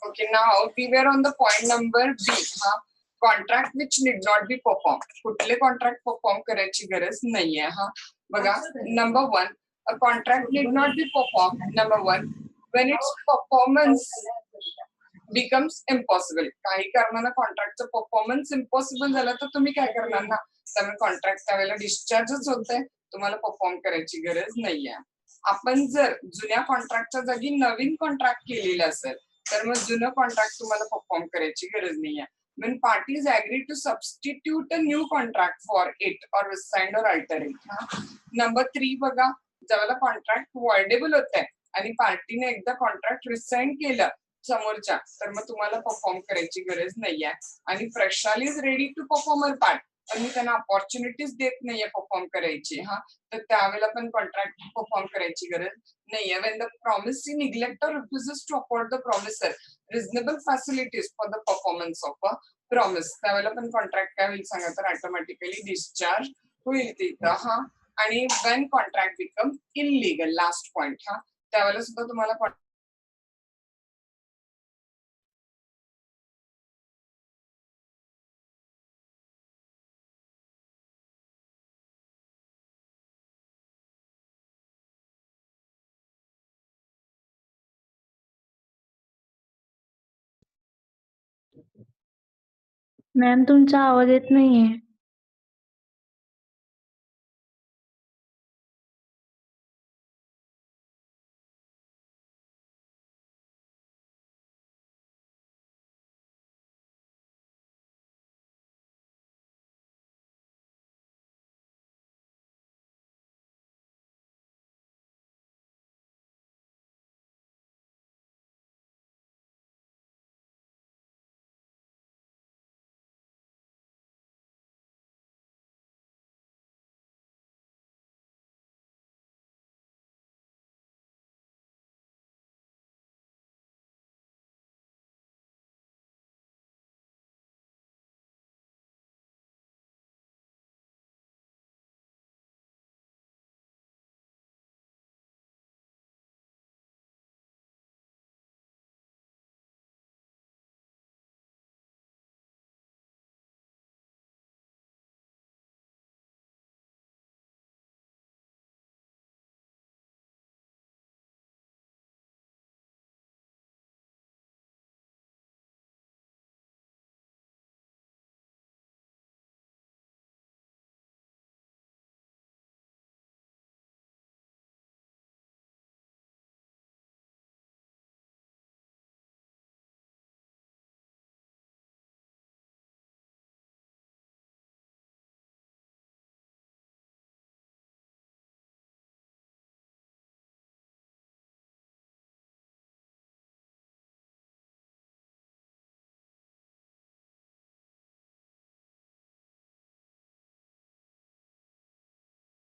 Okay, now we were on the point number B. Contract which need not be performed. कुठले contract perform करायची गरज नाहीये. बघा, number one, a contract need not be performed. Number one, when its performance becomes impossible. काही कारणानं कॉन्ट्रॅक्टचं performance impossible झालं तर तुम्ही काय करणार ना, त्यामुळे कॉन्ट्रॅक्ट त्यावेळेला डिस्चार्जच होतंय, तुम्हाला परफॉर्म करायची गरज नाहीये. आपण जर जुन्या कॉन्ट्रॅक्टच्या जागी नवीन कॉन्ट्रॅक्ट केलेलं असेल तर मग जुनं कॉन्ट्रॅक्ट तुम्हाला परफॉर्म करायची गरज नाहीये. When parties agree to substitute a new contract for it or rescind or alter it. Number 3 बघा, ज्यावेळेला कॉन्ट्रॅक्ट वॉइडेबल होत आहे आणि पार्टीने एकदा कॉन्ट्रॅक्ट रिसाईन केलं समोरच्या, तर मग तुम्हाला परफॉर्म करायची गरज नाहीये. आणि Prashal is ready to perform our part, पण मी त्यांना ऑपॉर्च्युनिटीज देत नाहीये परफॉर्म करायची, तर त्यावेळेला पण कॉन्ट्रॅक्ट परफॉर्म करायची गरज नाहीये. When the promisee neglect or refuses to afford the promiser reasonable facilities for the performance of a promise, त्यावेळेला पण कॉन्ट्रॅक्ट काय होईल सांगा, तर ऑटोमॅटिकली डिस्चार्ज होईल तिथं. आणि when contract become illegal, last point, त्यावेळेला सुद्धा तुम्हाला मॅम तुमचा आवाज येत नाहीये.